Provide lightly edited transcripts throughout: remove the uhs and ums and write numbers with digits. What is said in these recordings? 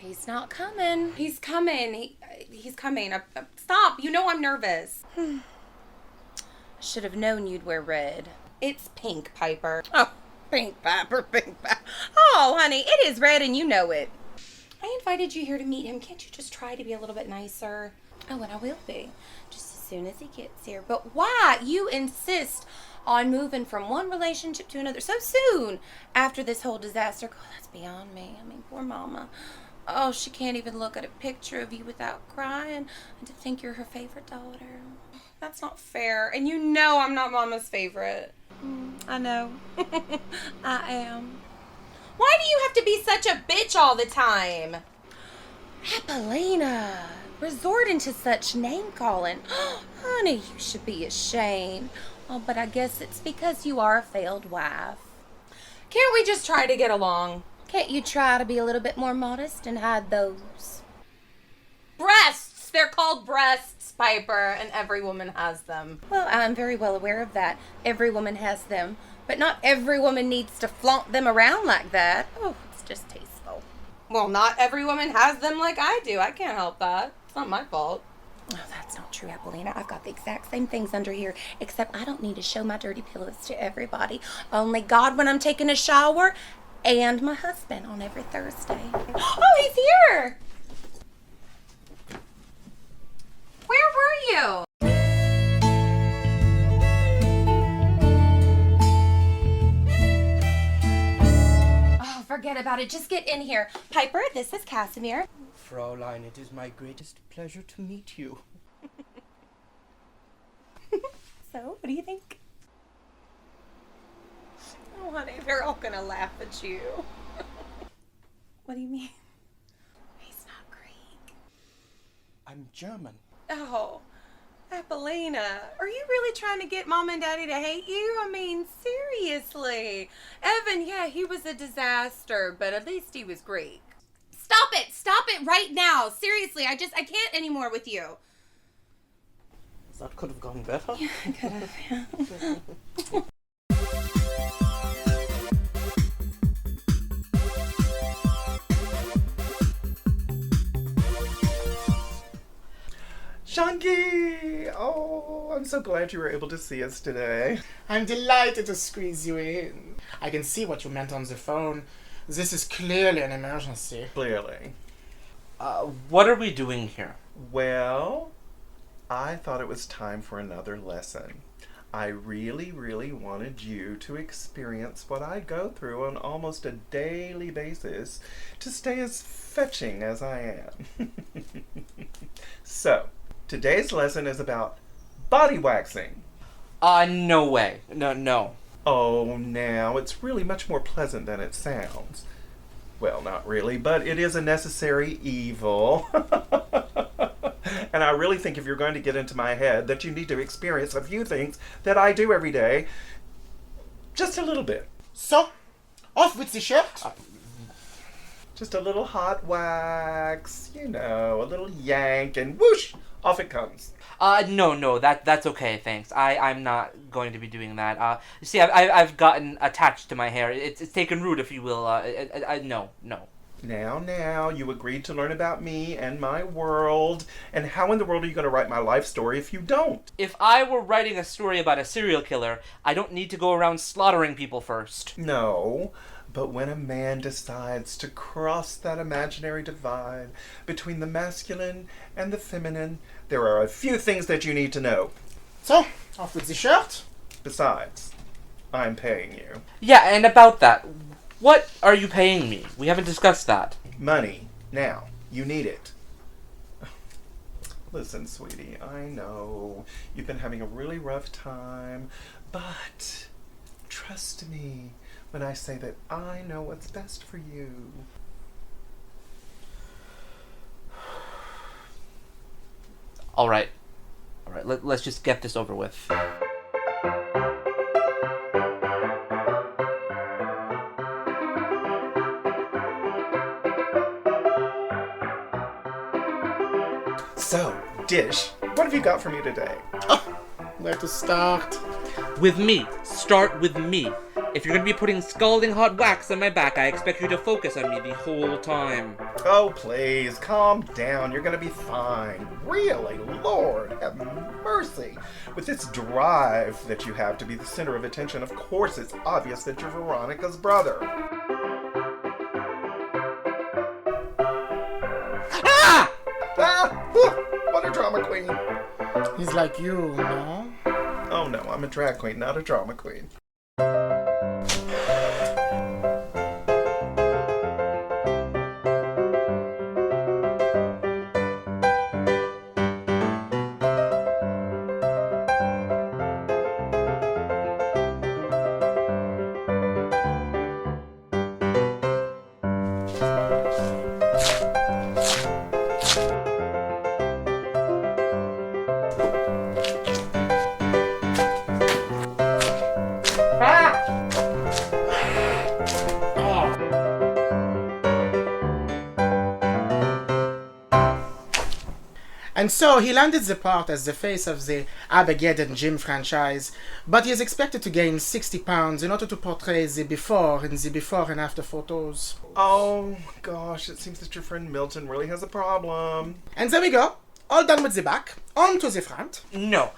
He's not coming. He's coming. He's coming. Stop. You know I'm nervous. I should have known you'd wear red. It's pink, Piper. Oh, pink, Piper, pink, Piper. Oh, honey, it is red and you know it. I invited you here to meet him. Can't you just try to be a little bit nicer? Oh, and I will be. Just as soon as he gets here. But why you insist on moving from one relationship to another so soon after this whole disaster? Oh, that's beyond me. I mean, poor mama. Oh, she can't even look at a picture of you without crying. And to think you're her favorite daughter. That's not fair. And you know I'm not mama's favorite. I know. I am. Why do you have to be such a bitch all the time? Apollina, resorting to such name-calling. Honey, you should be ashamed. Oh, but I guess it's because you are a failed wife. Can't we just try to get along? Can't you try to be a little bit more modest and hide those breasts? They're called breasts, Piper, and every woman has them. Well, I'm very well aware of that. Every woman has them, but not every woman needs to flaunt them around like that. Oh, it's just tasteful. Well, not every woman has them like I do. I can't help that. It's not my fault. Oh, that's not true, Apollina. I've got the exact same things under here, except I don't need to show my dirty pillows to everybody. Only God when I'm taking a shower, and my husband on every Thursday. Oh, he's here! Where were you? Oh, forget about it. Just get in here. Piper, this is Casimir. Fraulein, it is my greatest pleasure to meet you. So, what do you think? Oh, honey, they're all gonna laugh at you. What do you mean? He's not Greek. I'm German. Oh, Apollina, are you really trying to get Mom and Daddy to hate you? I mean, seriously. Evan, yeah, he was a disaster, but at least he was Greek. Stop it! Stop it right now! Seriously, I can't anymore with you. That could have gone better. Yeah, I could have, yeah. Shangi! Oh, I'm so glad you were able to see us today. I'm delighted to squeeze you in. I can see what you meant on the phone. This is clearly an emergency. Clearly. What are we doing here? Well, I thought it was time for another lesson. I really, really wanted you to experience what I go through on almost a daily basis to stay as fetching as I am. So, today's lesson is about body waxing. No way. No. Oh, now, it's really much more pleasant than it sounds. Well, not really, but it is a necessary evil. And I really think if you're going to get into my head that you need to experience a few things that I do every day, just a little bit. So, off with the shirt. Just a little hot wax, you know, a little yank, and whoosh, off it comes. No, that's okay, thanks. I'm not going to be doing that. You see, I've gotten attached to my hair. It's taken root, if you will. No. Now, you agreed to learn about me and my world, and how in the world are you going to write my life story if you don't? If I were writing a story about a serial killer, I don't need to go around slaughtering people first. No, but when a man decides to cross that imaginary divide between the masculine and the feminine, there are a few things that you need to know. So, off with the shirt. Besides, I'm paying you. Yeah, and about that, what are you paying me? We haven't discussed that. Money. Now, you need it. Listen, sweetie, I know you've been having a really rough time, but trust me when I say that I know what's best for you. All right. Let's just get this over with. So, Dish, what have you got for me today? Where to start? With me. Start with me. If you're gonna be putting scalding hot wax on my back, I expect you to focus on me the whole time. Oh, please, calm down. You're gonna be fine. Really? Lord, have mercy. With this drive that you have to be the center of attention, of course it's obvious that you're Veronica's brother. Ah! Ah! What a drama queen. He's like you, no? Oh no, I'm a drag queen, not a drama queen. And so he landed the part as the face of the Armageddon gym franchise, but he is expected to gain 60 pounds in order to portray the before in the before and after photos. Oh gosh, it seems that your friend Milton really has a problem. And there we go. All done with the back. On to the front. No.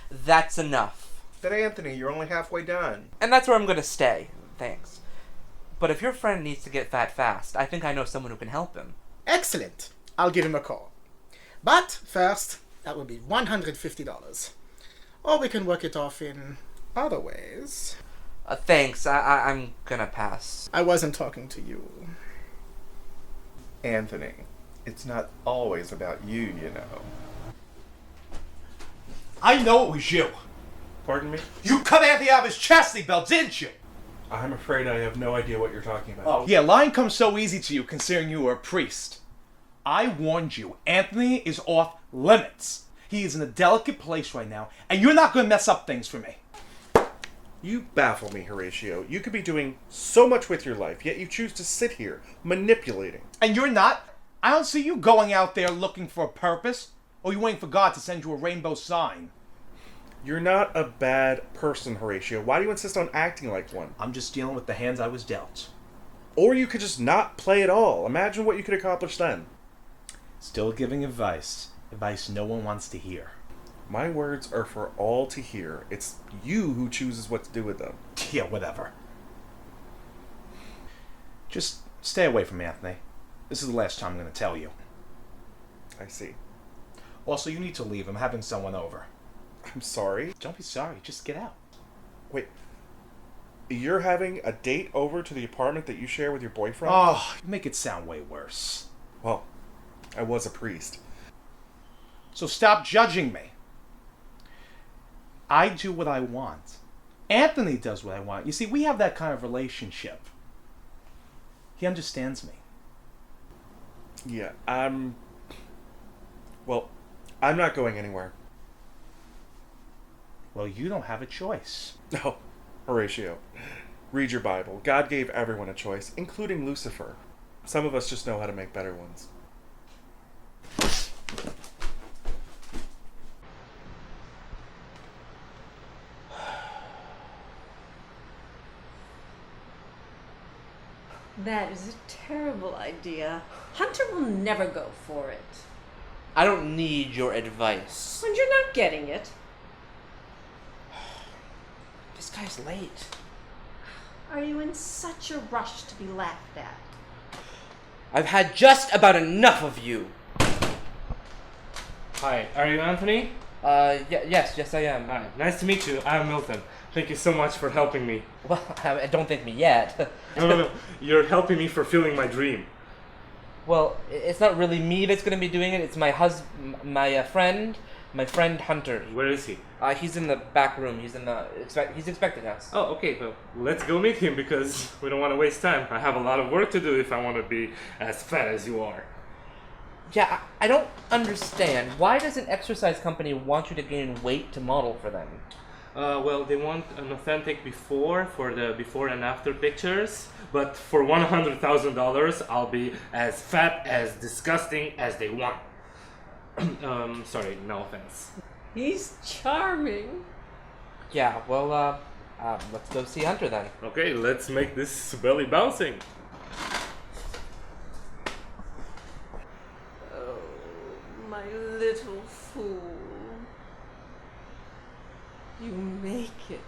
That's enough. But Anthony, you're only halfway done. And that's where I'm gonna stay. Thanks. But if your friend needs to get fat fast, I think I know someone who can help him. Excellent. I'll give him a call. But first, that will be $150. Or we can work it off in other ways. Thanks. I'm gonna pass. I wasn't talking to you. Anthony, it's not always about you, you know. I know it was you. Pardon me? You cut Anthony out of his chastity belt, didn't you? I'm afraid I have no idea what you're talking about. Oh, yeah, lying comes so easy to you considering you were a priest. I warned you, Anthony is off limits. He is in a delicate place right now, and you're not going to mess up things for me. You baffle me, Horatio. You could be doing so much with your life, yet you choose to sit here, manipulating. And you're not? I don't see you going out there looking for a purpose, or you waiting for God to send you a rainbow sign. You're not a bad person, Horatio. Why do you insist on acting like one? I'm just dealing with the hands I was dealt. Or you could just not play at all. Imagine what you could accomplish then. Still giving advice. Advice no one wants to hear. My words are for all to hear. It's you who chooses what to do with them. Yeah, whatever. Just stay away from Anthony. This is the last time I'm going to tell you. I see. Also, you need to leave. I'm having someone over. I'm sorry. Don't be sorry. Just get out. Wait. You're having a date over to the apartment that you share with your boyfriend? Oh, you make it sound way worse. Well, I was a priest. So stop judging me. I do what I want. Anthony does what I want. You see, we have that kind of relationship. He understands me. Yeah, Well, I'm not going anywhere. Well, you don't have a choice. No, Horatio. Read your Bible. God gave everyone a choice, including Lucifer. Some of us just know how to make better ones. That is a terrible idea. Hunter will never go for it. I don't need your advice. And you're not getting it. This guy's late. Are you in such a rush to be laughed at? I've had just about enough of you. Hi, are you Anthony? Yes, I am. Hi, nice to meet you. I'm Milton. Thank you so much for helping me. Well, don't thank me yet. No. You're helping me fulfilling my dream. Well, it's not really me that's going to be doing it. It's my friend Hunter. Where is he? He's in the back room. He's expecting us. Oh, okay. Well, let's go meet him because we don't want to waste time. I have a lot of work to do if I want to be as fat as you are. Yeah, I don't understand. Why does an exercise company want you to gain weight to model for them? Well, they want an authentic before for the before and after pictures, but for $100,000, I'll be as fat, as disgusting as they want. Sorry, no offense. He's charming. Yeah, well, Let's go see Hunter then. Okay, let's make this belly bouncing. Oh, my little fool. You make it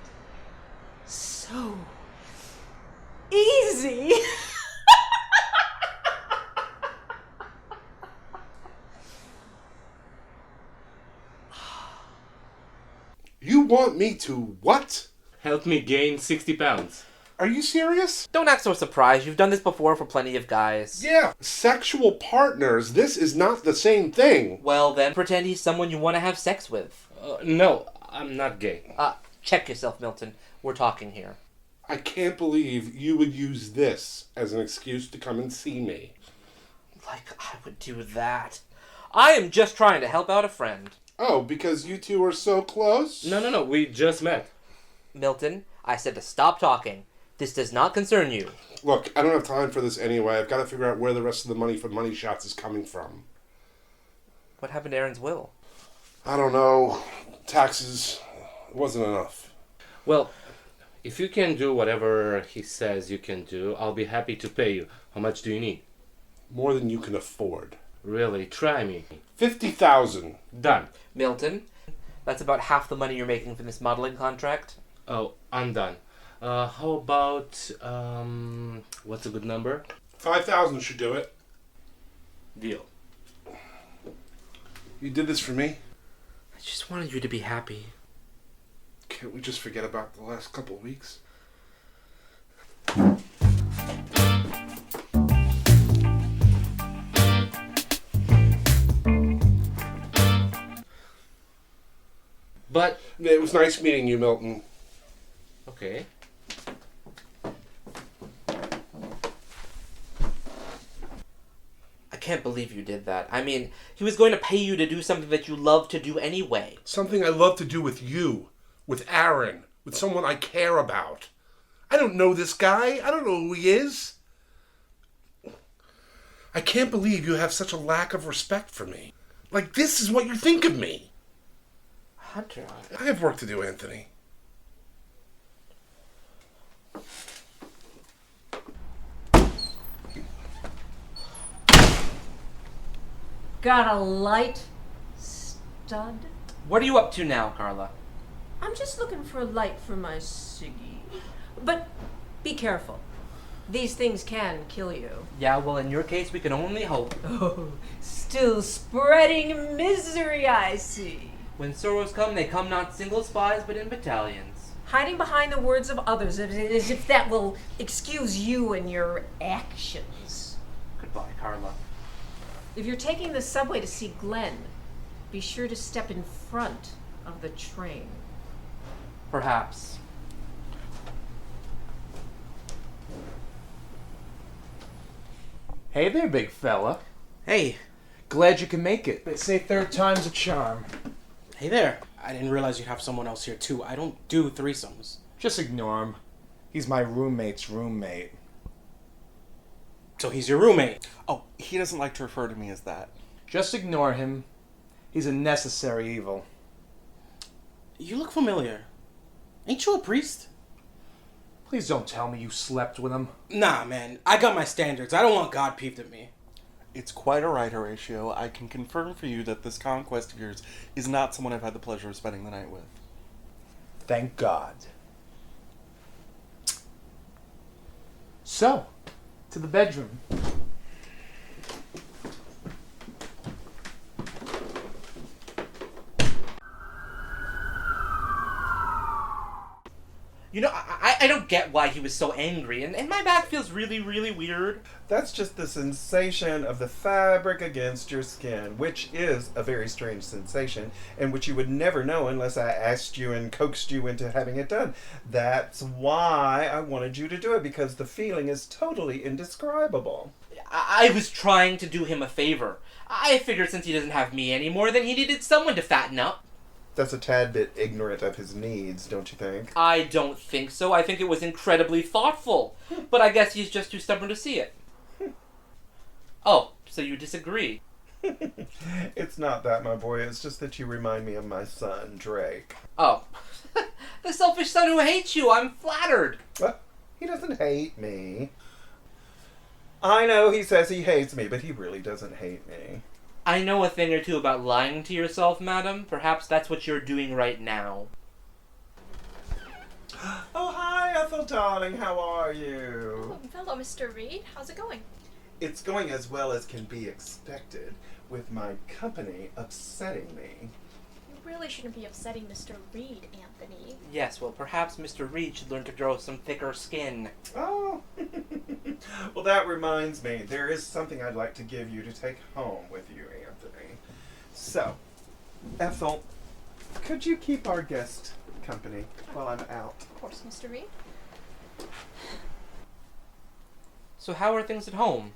so easy. You want me to what? Help me gain 60 pounds. Are you serious? Don't act so surprised. You've done this before for plenty of guys. Yeah, sexual partners. This is not the same thing. Well, then pretend he's someone you want to have sex with. No, I'm not gay. Check yourself, Milton. We're talking here. I can't believe you would use this as an excuse to come and see me. Like I would do that. I am just trying to help out a friend. Oh, because you two are so close? No, we just met. Milton, I said to stop talking. This does not concern you. Look, I don't have time for this anyway. I've got to figure out where the rest of the money for money shots is coming from. What happened to Aaron's will? I don't know. Taxes wasn't enough. Well, if you can do whatever he says you can do, I'll be happy to pay you. How much do you need? More than you can afford. Really, try me. 50,000. Done. Milton, that's about half the money you're making from this modeling contract. Oh, I'm done. How about, what's a good number? 5,000 should do it. Deal. You did this for me? I just wanted you to be happy. Can't we just forget about the last couple of weeks? But, It was nice meeting you, Milton. okay. I can't believe you did that. I mean, he was going to pay you to do something that you love to do anyway. Something I love to do with you, with Aaron, with someone I care about. I don't know this guy. I don't know who he is. I can't believe you have such a lack of respect for me. Like, this is what you think of me. Hunter. I have work to do, Anthony. Got a light, stud? What are you up to now, Carla? I'm just looking for a light for my ciggy. But be careful. These things can kill you. Yeah, well, in your case, we can only hope. Oh, still spreading misery, I see. When sorrows come, they come not single spies, but in battalions. Hiding behind the words of others as if that will excuse you and your actions. Goodbye, Carla. If you're taking the subway to see Glenn, be sure to step in front of the train. Perhaps. Hey there, big fella. Hey. Glad you can make it. They say third time's a charm. Hey there. I didn't realize you'd have someone else here, too. I don't do threesomes. Just ignore him. He's my roommate's roommate. So he's your roommate. Oh, he doesn't like to refer to me as that. Just ignore him. He's a necessary evil. You look familiar. Ain't you a priest? Please don't tell me you slept with him. Nah, man. I got my standards. I don't want God peeved at me. It's quite all right, Horatio. I can confirm for you that this conquest of yours is not someone I've had the pleasure of spending the night with. Thank God. So, to the bedroom. You know, I don't get why he was so angry, and my back feels really, really weird. That's just the sensation of the fabric against your skin, which is a very strange sensation, and which you would never know unless I asked you and coaxed you into having it done. That's why I wanted you to do it, because the feeling is totally indescribable. I was trying to do him a favor. I figured since he doesn't have me anymore, then he needed someone to fatten up. That's a tad bit ignorant of his needs, don't you think? I don't think so. I think it was incredibly thoughtful. But I guess he's just too stubborn to see it. Oh, so you disagree? It's not that, my boy. It's just that you remind me of my son, Drake. Oh. The selfish son who hates you. I'm flattered. What? He doesn't hate me. I know he says he hates me, but he really doesn't hate me. I know a thing or two about lying to yourself, madam. Perhaps that's what you're doing right now. Oh, hi, Ethel, darling. How are you? Oh, hello, Mr. Reed. How's it going? It's going as well as can be expected, with my company upsetting me. You really shouldn't be upsetting Mr. Reed, Anthony. Yes, well, perhaps Mr. Reed should learn to grow some thicker skin. Oh. Well, that reminds me. There is something I'd like to give you to take home with you, Anthony. So, Ethel, could you keep our guest company while I'm out? Of course, Mr. Reed. So how are things at home?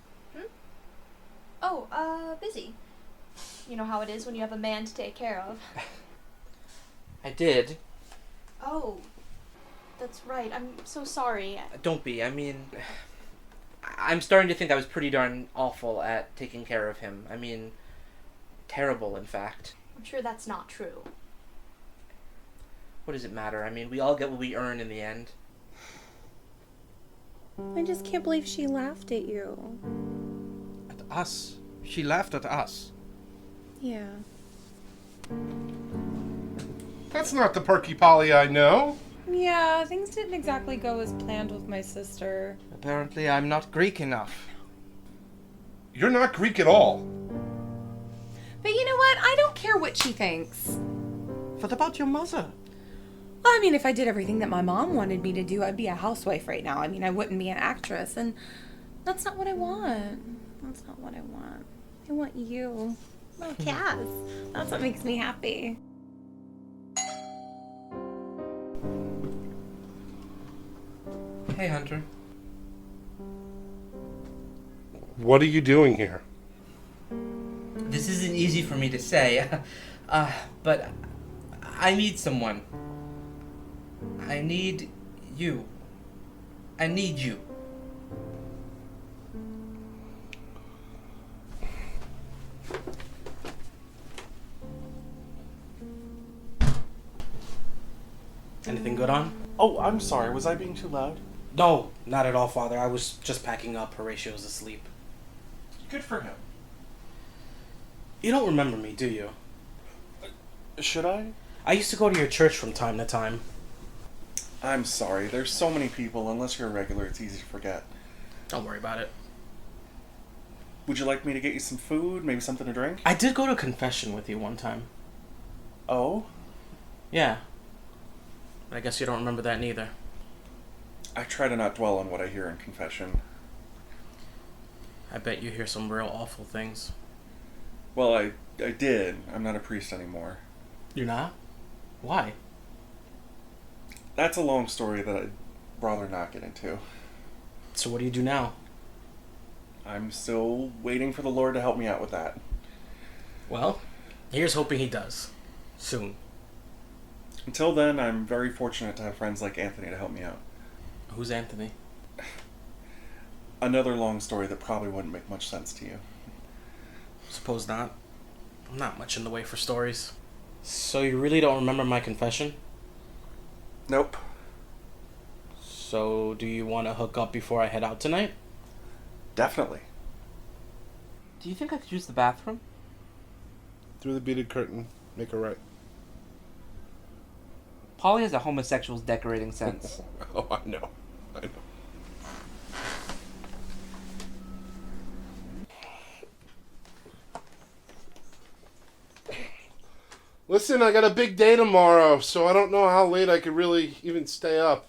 Oh, busy. You know how it is when you have a man to take care of. I did. Oh, that's right. I'm so sorry. Don't be. I mean, I'm starting to think I was pretty darn awful at taking care of him. I mean, terrible, in fact. I'm sure that's not true. What does it matter? I mean, we all get what we earn in the end. I just can't believe she laughed at you. At us. She laughed at us. Yeah. That's not the Perky Polly I know. Yeah, things didn't exactly go as planned with my sister. Apparently I'm not Greek enough. You're not Greek at all. But you know what? I don't care what she thinks. What about your mother? Well, I mean, if I did everything that my mom wanted me to do, I'd be a housewife right now. I mean, I wouldn't be an actress, and that's not what I want. That's not what I want. I want you. Oh, Cass. That's what makes me happy. Hey, Hunter. What are you doing here? This isn't easy for me to say, but I need someone. I need you. I need you. Anything good on? Oh, I'm sorry. Was I being too loud? No, not at all, Father. I was just packing up. Horatio's asleep. Good for him. You don't remember me, do you? Should I? I used to go to your church from time to time. I'm sorry. There's so many people. Unless you're a regular, it's easy to forget. Don't worry about it. Would you like me to get you some food? Maybe something to drink? I did go to confession with you one time. Oh? Yeah. I guess you don't remember that neither. I try to not dwell on what I hear in confession. I bet you hear some real awful things. Well, I did. I'm not a priest anymore. You're not? Why? That's a long story that I'd rather not get into. So what do you do now? I'm still waiting for the Lord to help me out with that. Well, here's hoping he does. Soon. Until then, I'm very fortunate to have friends like Anthony to help me out. Who's Anthony? Another long story that probably wouldn't make much sense to you. Suppose not. I'm not much in the way for stories. So you really don't remember my confession? Nope. So do you want to hook up before I head out tonight? Definitely. Do you think I could use the bathroom? Through the beaded curtain. Make a right. Polly has a homosexual's decorating sense. Oh, I know. I know. Listen, I got a big day tomorrow, so I don't know how late I could really even stay up.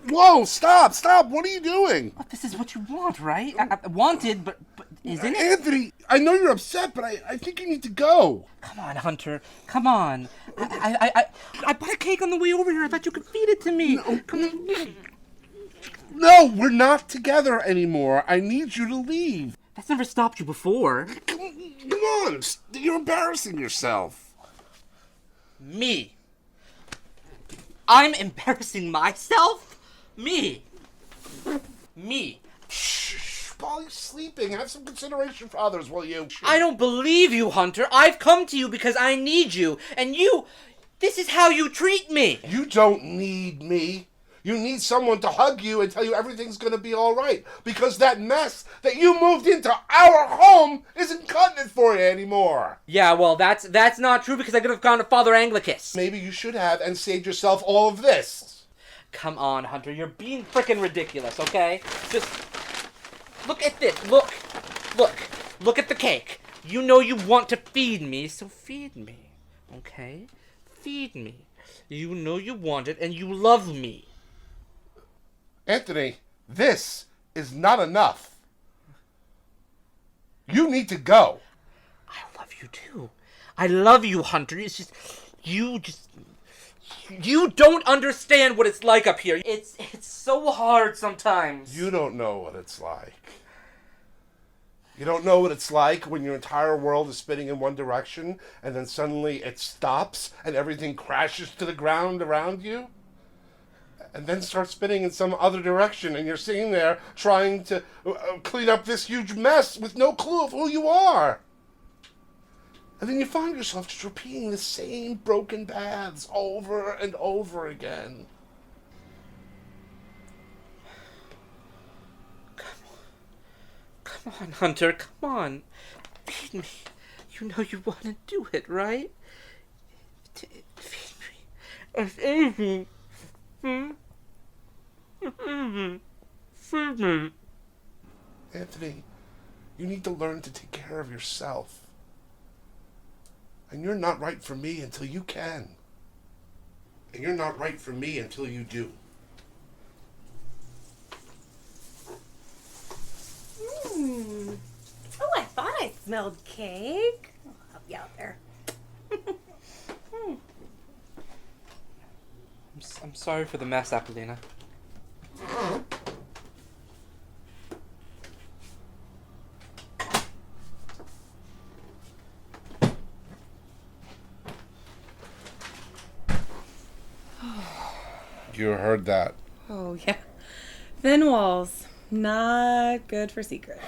Whoa, stop! What are you doing? But this is what you want, right? I wanted, but isn't it? Anthony, I know you're upset, but I think you need to go. Come on, Hunter. Come on. I bought a cake on the way over here. I thought you could feed it to me. No. Come on. No, we're not together anymore. I need you to leave. That's never stopped you before. Come on, you're embarrassing yourself. Me. I'm embarrassing myself? Me. Me. Shh, Polly's sleeping. Have some consideration for others, will you? I don't believe you, Hunter. I've come to you because I need you, and this is how you treat me. You don't need me. You need someone to hug you and tell you everything's gonna be all right. Because that mess that you moved into our home isn't cutting it for you anymore. Yeah, well, that's not true because I could have gone to Father Anglicus. Maybe you should have and saved yourself all of this. Come on, Hunter. You're being frickin' ridiculous, okay? Just look at this. Look at the cake. You know you want to feed me, so feed me, okay? Feed me. You know you want it and you love me. Anthony, this is not enough. You need to go. I love you too. I love you, Hunter. It's just you don't understand what it's like up here. It's so hard sometimes. You don't know what it's like. You don't know what it's like when your entire world is spinning in one direction and then suddenly it stops and everything crashes to the ground around you? And then starts spinning in some other direction, and you're sitting there trying to clean up this huge mess with no clue of who you are. And then you find yourself just repeating the same broken paths over and over again. Come on, Hunter, come on. Feed me. You know you want to do it, right? Feed me. If anything. Feed me. Anthony, you need to learn to take care of yourself. And you're not right for me until you can. And you're not right for me until you do. Oh, I thought I smelled cake. I'll help you out there. I'm sorry for the mess, Apollina. You heard that. Oh, yeah. Thin walls. Not good for secrets.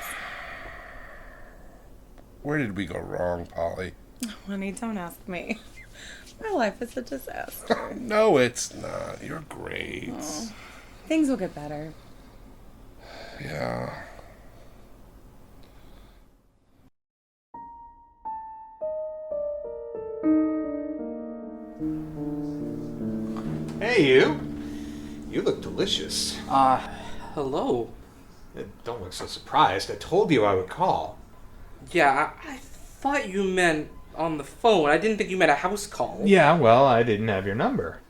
Where did we go wrong, Polly? Honey, don't ask me. My life is a disaster. No, it's not. You're great. Oh, things will get better. Yeah. Hey, you. You look delicious. Hello. Don't look so surprised. I told you I would call. Yeah, I thought you meant on the phone. I didn't think you meant a house call. Yeah, well, I didn't have your number.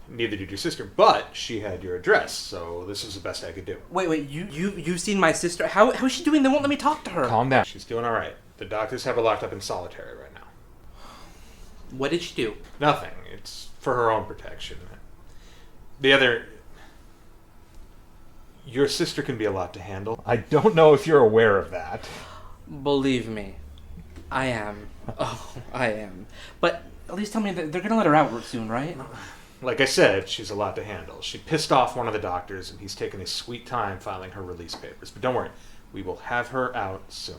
Neither did your sister, but she had your address, so this was the best I could do. Wait, you've seen my sister? How is she doing? They won't let me talk to her. Calm down. She's doing all right. The doctors have her locked up in solitary right now. What did she do? Nothing. It's for her own protection. Your sister can be a lot to handle. I don't know if you're aware of that. Believe me, I am. Oh, I am. But at least tell me that they're going to let her out soon, right? Like I said, she's a lot to handle. She pissed off one of the doctors, and he's taken his sweet time filing her release papers. But don't worry, we will have her out soon.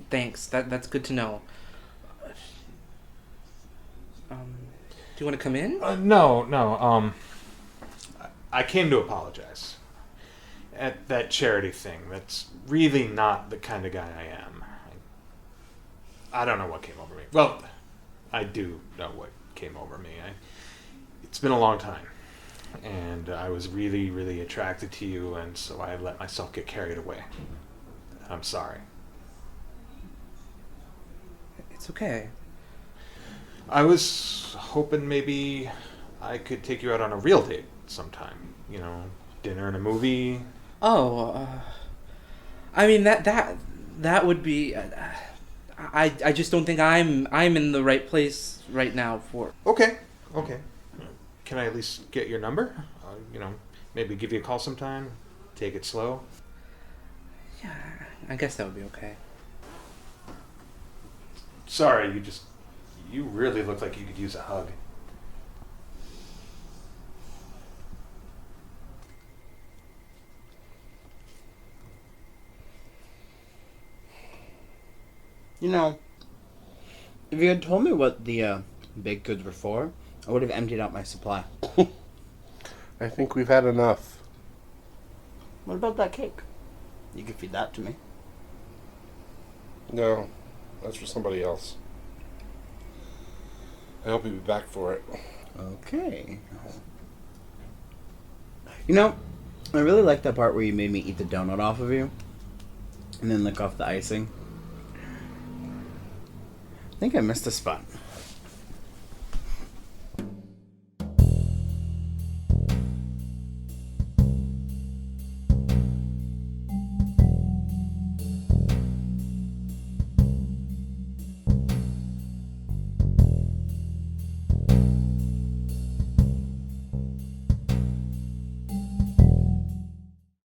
Thanks. That's good to know. Do you want to come in? No. I came to apologize. At that charity thing, that's really not the kind of guy I am. I don't know what came over me. Well, I do know what came over me. It's been a long time. And I was really, really attracted to you, and so I let myself get carried away. I'm sorry. It's okay. I was hoping maybe I could take you out on a real date sometime. You know, dinner and a movie. Oh, I mean that would be. I just don't think I'm in the right place right now for. Okay. Can I at least get your number? Maybe give you a call sometime. Take it slow. Yeah, I guess that would be okay. Sorry, you really look like you could use a hug. You know, if you had told me what the baked goods were for, I would have emptied out my supply. I think we've had enough. What about that cake? You could feed that to me. No, that's for somebody else. I hope you'll be back for it. Okay. You know, I really like that part where you made me eat the donut off of you and then lick off the icing. I think I missed a spot.